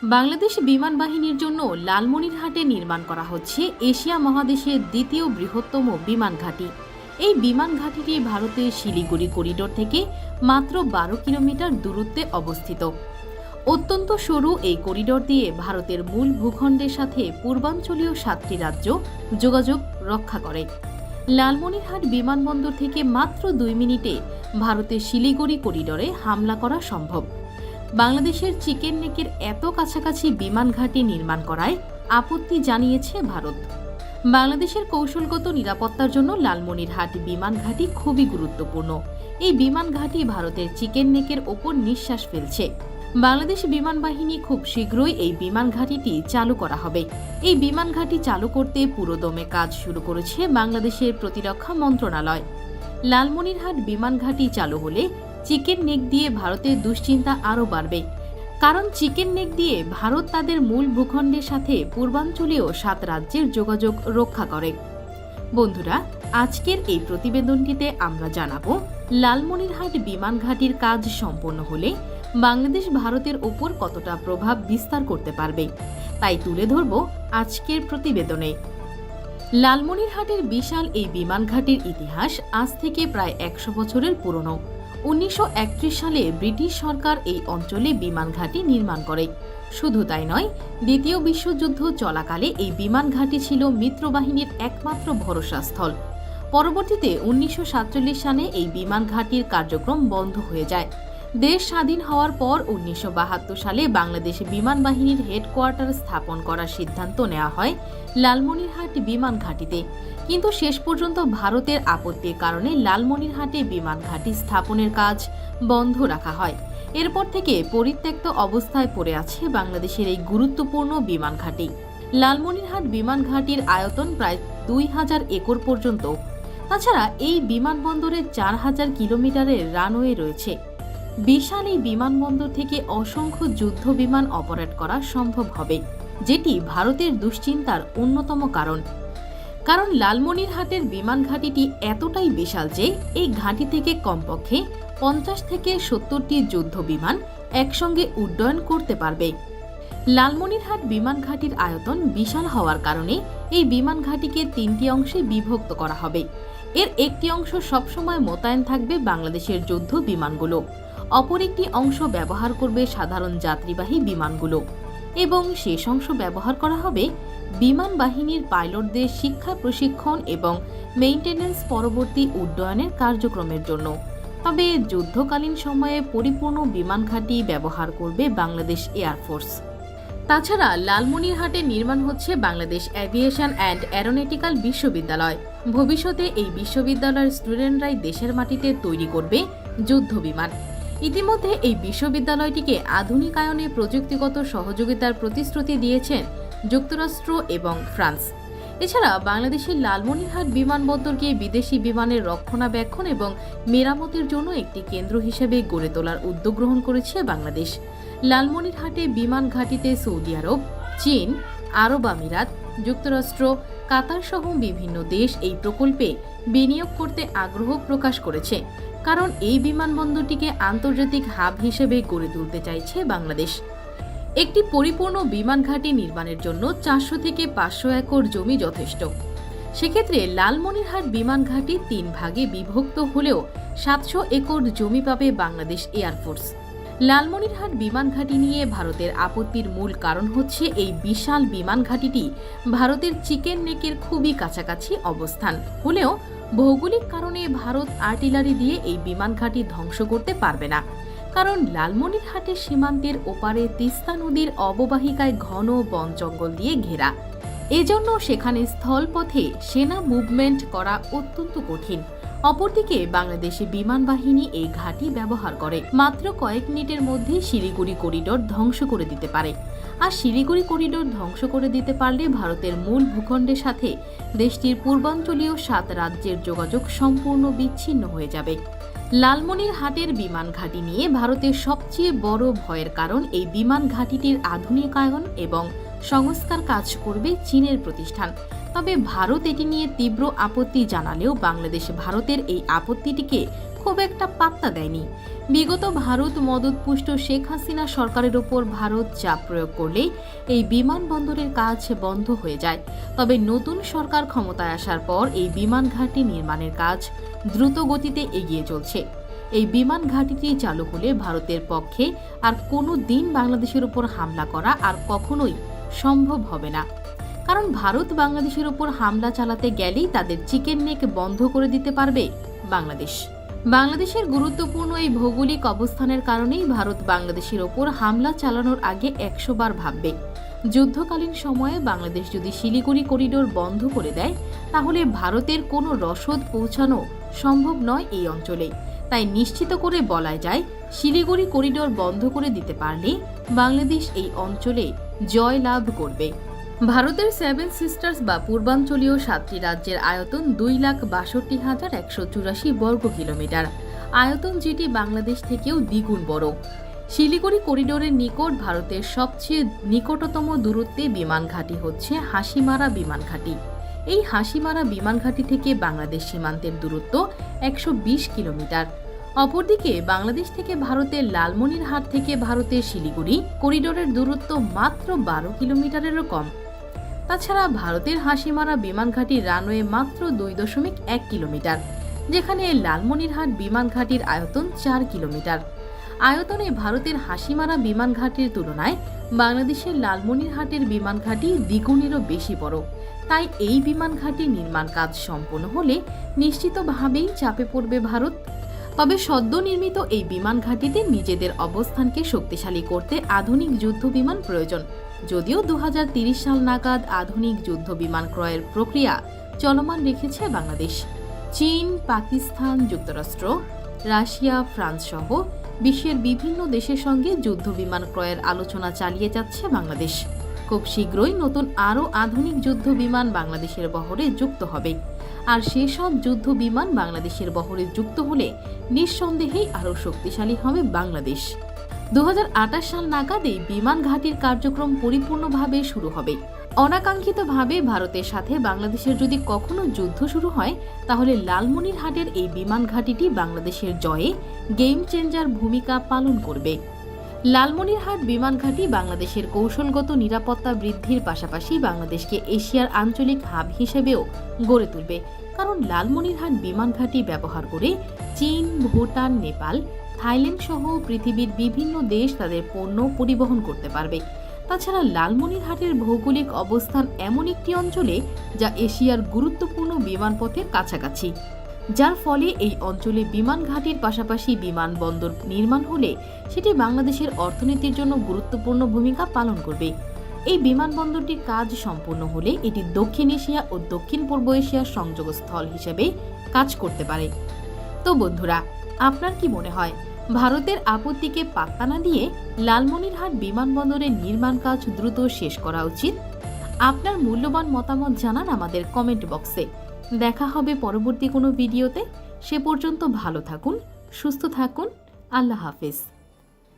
বাংলাদেশ বিমান বাহিনীর জন্য লালমনিরহাটে নির্মাণ করা হচ্ছে এশিয়া মহাদেশের দ্বিতীয় বৃহত্তম বিমান ঘাঁটি। এই বিমান ঘাঁটিটি ভারতের শিলিগুড়ি করিডোর থেকে মাত্র 12 কিলোমিটার দূরত্বে অবস্থিত। অত্যন্ত সরু এই করিডোর দিয়ে ভারতের মূল ভূখণ্ডের সাথে পূর্বাঞ্চলীয় 7টি রাজ্য যোগাযোগ রক্ষা করে। লালমনিরহাট বিমানবন্দর থেকে মাত্র 2 মিনিটে ভারতের শিলিগুড়ি করিডোরে হামলা করা সম্ভব। বাংলাদেশের চিকেন নেকের এত কাছাকাছি বিমান ঘাঁটি নির্মাণ করায় আপত্তি জানিয়েছে ভারত। বাংলাদেশের কৌশলগত নিরাপত্তার জন্য লালমনিরহাট বিমান ঘাঁটি খুবই গুরুত্বপূর্ণ। এই বিমান ঘাঁটি ভারতের চিকেন নেকের ওপর নিঃশ্বাস ফেলছে। বাংলাদেশ বিমান বাহিনী খুব শীঘ্রই এই বিমান ঘাঁটিটি চালু করা হবে। এই বিমান ঘাঁটি চালু করতে পুরোদমে কাজ শুরু করেছে বাংলাদেশের প্রতিরক্ষা মন্ত্রণালয়। লালমনিরহাট বিমান ঘাঁটি চালু হলে চিকেন নেক দিয়ে ভারতের দুশ্চিন্তা আরও বাড়বে, কারণ চিকেন নেক দিয়ে ভারত তাদের মূল ভূখণ্ডের সাথে পূর্বাঞ্চলীয় 7 রাজ্যের যোগাযোগ রক্ষা করে। বন্ধুরা, আজকের এই প্রতিবেদনটিতে আমরা জানাবো লালমনিরহাট বিমান ঘাঁটির কাজ সম্পন্ন হলে বাংলাদেশ ভারতের ওপর কতটা প্রভাব বিস্তার করতে পারবে, তাই তুলে ধরব আজকের প্রতিবেদনে। লালমনিরহাটের বিশাল এই বিমান ঘাঁটির ইতিহাস আজ থেকে প্রায় 100 বছরের পুরনো। 1931 সালে ব্রিটিশ সরকার এই অঞ্চলে বিমান ঘাঁটি নির্মাণ করে। শুধু তাই নয়, দ্বিতীয় বিশ্বযুদ্ধ চলাকালে এই বিমান ঘাঁটি ছিল মিত্রবাহিনীর একমাত্র ভরসাস্থল। পরবর্তীতে 1947 সালে এই বিমান ঘাঁটির কার্যক্রম বন্ধ হয়ে যায়। দেশ স্বাধীন হওয়ার পর 1972 সালে বাংলাদেশ বিমান বাহিনীর হেডকোয়ার্টার স্থাপন করার সিদ্ধান্ত নেওয়া হয় লালমনিরহাট বিমান ঘাঁটিতে, কিন্তু শেষ পর্যন্ত ভারতের আপত্তির কারণে লালমনিরহাটে বিমান ঘাঁটি স্থাপনের কাজ বন্ধ রাখা হয়। এরপর থেকে পরিত্যক্ত অবস্থায় পড়ে আছে বাংলাদেশের এই গুরুত্বপূর্ণ বিমান ঘাঁটি। লালমনিরহাট বিমান ঘাঁটির আয়তন প্রায় 2000 একর পর্যন্ত। তাছাড়া এই বিমানবন্দরে 4000 কিলোমিটারের রানওয়ে রয়েছে। বিশাল এই বিমানবন্দর থেকে অসংখ্য যুদ্ধ বিমান অপারেট করা সম্ভব হবে, যেটি ভারতের দুশ্চিন্তার অন্যতম কারণ লালমনিরহাটের বিমান ঘাঁটিটি এতটাই বিশাল যে এই ঘাঁটি থেকে কমপক্ষে 50 থেকে 70টি যুদ্ধ বিমান একসঙ্গে উড্ডয়ন করতে পারবে। লালমনিরহাট বিমান ঘাঁটির আয়তন বিশাল হওয়ার কারণে এই বিমান ঘাঁটিকে 3টি অংশে বিভক্ত করা হবে। এর একটি অংশ সবসময় মোতায়েন থাকবে বাংলাদেশের যুদ্ধ বিমানগুলো, অপর একটি অংশ ব্যবহার করবে সাধারণ যাত্রীবাহী বিমানগুলো, এবং শেষ অংশ ব্যবহার করা হবে বিমান বাহিনীর পাইলটদের শিক্ষা, প্রশিক্ষণ এবং মেইনটেনেন্স পরবর্তী উড্ডয়নের কার্যক্রমের জন্য। তবে যুদ্ধকালীন সময়ে পরিপূর্ণ বিমান ঘাঁটি ব্যবহার করবে বাংলাদেশ এয়ারফোর্স। তাছাড়া লালমনিরহাটে নির্মাণ হচ্ছে বাংলাদেশ এভিয়েশন অ্যান্ড অ্যারোনটিক্যাল বিশ্ববিদ্যালয়। ভবিষ্যতে এই বিশ্ববিদ্যালয়ের স্টুডেন্টরাই দেশের মাটিতে তৈরি করবে যুদ্ধ বিমান। ইতিমধ্যে এই বিশ্ববিদ্যালয়টিকে আধুনিকায়নে প্রযুক্তিগত সহযোগিতার প্রতিশ্রুতি দিয়েছেন যুক্তরাষ্ট্র এবং ফ্রান্স। এছাড়া বাংলাদেশের লালমনিরহাট বিমানবন্দরকে বিদেশি বিমানের রক্ষণাবেক্ষণ এবং মেরামতের জন্য একটি কেন্দ্র হিসেবে গড়ে তোলার উদ্যোগ গ্রহণ করেছে বাংলাদেশ। লালমনিরহাটে বিমান ঘাঁটিতে সৌদি আরব, চীন, আরব আমিরাত, যুক্তরাষ্ট্র, কাতার সহ বিভিন্ন দেশ এই প্রকল্পে বিনিয়োগ করতে আগ্রহ প্রকাশ করেছে, কারণ এই বিমানবন্দরটিকে আন্তর্জাতিক হাব হিসেবে গড়ে তুলতে চাইছে বাংলাদেশ। একটি পরিপূর্ণ বিমান ঘাঁটি নির্মাণের জন্য 400 থেকে 500 একর জমি যথেষ্ট। সেক্ষেত্রে লালমনিরহাট বিমান ঘাঁটি 3 ভাগে বিভক্ত হলেও 700 একর জমি পাবে বাংলাদেশ এয়ারফোর্স। লালমনিরহাট বিমান ঘাঁটি নিয়ে ভারতের আপত্তির মূল কারণ হচ্ছে এই বিশাল বিমান ঘাঁটিটি ভারতের চিকেন নেকের খুবই কাছাকাছি অবস্থান হলেও ভৌগোলিক কারণে ভারত আর্টিলারি দিয়ে এই বিমান ঘাঁটি ধ্বংস করতে পারবে না, কারণ লালমনিরহাটের সীমান্তের ওপারে তিস্তা নদীর অববাহিকায় ঘন বন জঙ্গল দিয়ে ঘেরা। এজন্য সেখানে স্থলপথে সেনা মুভমেন্ট করা অত্যন্ত কঠিন। অপরদিকে বাংলাদেশি বিমান বাহিনী এই ঘাঁটি ব্যবহার করে মাত্র কয়েক মিনিটের মধ্যে শিলিগুড়ি করিডোর ধ্বংস করে দিতে পারে। আর শিলিগুড়ি করিডোর ধ্বংস করে দিতে পারলে ভারতের মূল ভূখণ্ডের সাথে দেশটির পূর্বাঞ্চলীয় 7 রাজ্যের যোগাযোগ সম্পূর্ণ বিচ্ছিন্ন হয়ে যাবে। লালমনিরহাটের বিমান ঘাঁটি নিয়ে ভারতের সবচেয়ে বড় ভয়ের কারণ এই বিমান ঘাঁটিটির আধুনিকায়ন এবং সংস্কার কাজ করবে চীনের প্রতিষ্ঠান। তবে ভারত এটি নিয়ে তীব্র আপত্তি জানালেও বাংলাদেশ ভারতের এই আপত্তিটিকে খুব একটা পাত্তা দেয়নি। বিগত ভারত মদতপুষ্ট শেখ হাসিনা সরকারের ওপর ভারত চাপ প্রয়োগ করলে এই বিমানবন্দরের কাজ বন্ধ হয়ে যায়। তবে নতুন সরকার ক্ষমতায় আসার পর এই বিমান ঘাঁটি নির্মাণের কাজ দ্রুত গতিতে এগিয়ে চলছে। এই বিমান ঘাঁটিটি চালু হলে ভারতের পক্ষে আর কোনো দিন বাংলাদেশের উপর হামলা করা আর কখনোই সম্ভব হবে না। কারণ ভারত বাংলাদেশের উপর হামলা চালাতে গেলেই তাদের চিকেন নেক বন্ধ করে দিতে পারবে বাংলাদেশ। বাংলাদেশের গুরুত্বপূর্ণ এই ভৌগোলিক অবস্থানের কারণেই ভারত বাংলাদেশের ওপর হামলা চালানোর আগে 100 বার ভাববে। যুদ্ধকালীন সময়ে বাংলাদেশ যদি শিলিগুড়ি করিডোর বন্ধ করে দেয়, তাহলে ভারতের কোনো রসদ পৌঁছানো সম্ভব নয় এই অঞ্চলে। তাই নিশ্চিত করে বলা যায়, শিলিগুড়ি করিডোর বন্ধ করে দিতে পারলে বাংলাদেশ এই অঞ্চলে জয় লাভ করবে। ভারতের 7 সিস্টার্স বা পূর্বাঞ্চলীয় 7টি রাজ্যের আয়তন 2,62,184 বর্গ কিলোমিটার আয়তন, যেটি বাংলাদেশ থেকেও দ্বিগুণ বড়। শিলিগুড়ি করিডোরের নিকট ভারতের সবচেয়ে নিকটতম দূরত্বে বিমান ঘাঁটি হচ্ছে হাসিমারা বিমান ঘাঁটি। এই হাসিমারা বিমান ঘাঁটি থেকে বাংলাদেশ সীমান্তের দূরত্ব 120 কিলোমিটার। অপরদিকে বাংলাদেশ থেকে ভারতের লালমনিরহাট থেকে ভারতের শিলিগুড়ি করিডোরের দূরত্ব মাত্র 12 কিলোমিটারেরও কম। তাছাড়া ভারতের হাসিমারা বিমান ঘাঁটির রানওয়ে মাত্র 2.1 কিলোমিটার, যেখানে লালমনিরহাট বিমান ঘাঁটির আয়তন 4 কিলোমিটার। আয়তনে ভারতের হাসিমারা বিমান ঘাঁটির তুলনায় বাংলাদেশের লালমনিরহাটের বিমান ঘাঁটি দ্বিগুণেরও বেশি বড়। তাই এই বিমান ঘাঁটির নির্মাণ কাজ সম্পন্ন হলে নিশ্চিতভাবেই চাপে পড়বে ভারত। তবে সদ্য নির্মিত এই বিমান ঘাঁটিতে নিজেদের অবস্থানকে শক্তিশালী করতে আধুনিক যুদ্ধ বিমান প্রয়োজন। যদিও 2030 সাল নাগাদ আধুনিক যুদ্ধ বিমান ক্রয়ের প্রক্রিয়া চলমান রেখেছে বাংলাদেশ। চীন, পাকিস্তান, যুক্তরাষ্ট্র, রাশিয়া, ফ্রান্স সহ বিশ্বের বিভিন্ন দেশের সঙ্গে যুদ্ধ বিমান ক্রয়ের আলোচনা চালিয়ে যাচ্ছে বাংলাদেশ। খুব শীঘ্রই নতুন আরও আধুনিক যুদ্ধ বিমান বাংলাদেশের বহরে যুক্ত হবে। আর সেসব যুদ্ধ বিমান বাংলাদেশের বহরে যুক্ত হলে নিঃসন্দেহেই আরও শক্তিশালী হবে বাংলাদেশ। 2028 সাল নাগাদ এই বিমান ঘাঁটির কার্যক্রম পরিপূর্ণভাবে শুরু হবে। অনাকাঙ্ক্ষিতভাবে ভারতের সাথে বাংলাদেশের যদি কখনো যুদ্ধ শুরু হয়, তাহলে লালমনিরহাটের এই বিমান ঘাঁটিটি বাংলাদেশের জয়ে গেম চেঞ্জার ভূমিকা পালন করবে। লালমনিরহাট বিমান ঘাঁটি বাংলাদেশের কৌশলগত নিরাপত্তা বৃদ্ধির পাশাপাশি বাংলাদেশকে এশিয়ার আঞ্চলিক হাব হিসেবেও গড়ে তুলবে। কারণ লালমনিরহাট বিমান ঘাঁটি ব্যবহার করে চীন, ভুটান, নেপাল, থাইল্যান্ড সহ পৃথিবীর বিভিন্ন দেশ তাদের পণ্য পরিবহন করতে পারবে। তাছাড়া লালমনিরহাটের ভৌগোলিক অবস্থান এমন একটি অঞ্চলে যা এশিয়ার গুরুত্বপূর্ণ বিমানপথের কাছাকাছি, যার ফলে এই অঞ্চলে বিমান ঘাঁটির পাশাপাশি বিমানবন্দর নির্মাণ হলে সেটি বাংলাদেশের অর্থনীতির জন্য গুরুত্বপূর্ণ ভূমিকা পালন করবে। এই বিমানবন্দরটির কাজ সম্পূর্ণ হলে এটি দক্ষিণ এশিয়া ও দক্ষিণ পূর্ব এশিয়ার সংযোগস্থল হিসেবে কাজ করতে পারে। তো বন্ধুরা, আপনার কি মনে হয়, ভারতের আপত্তিকে পাত্তা না দিয়ে লালমনিরহাট বিমানবন্দরের নির্মাণ কাজ দ্রুত শেষ করা উচিত? আপনার মূল্যবান মতামত জানান আমাদের কমেন্ট বক্সে। দেখা হবে পরবর্তী কোনো ভিডিওতে। সে পর্যন্ত ভালো থাকুন, সুস্থ থাকুন। আল্লাহ হাফেজ।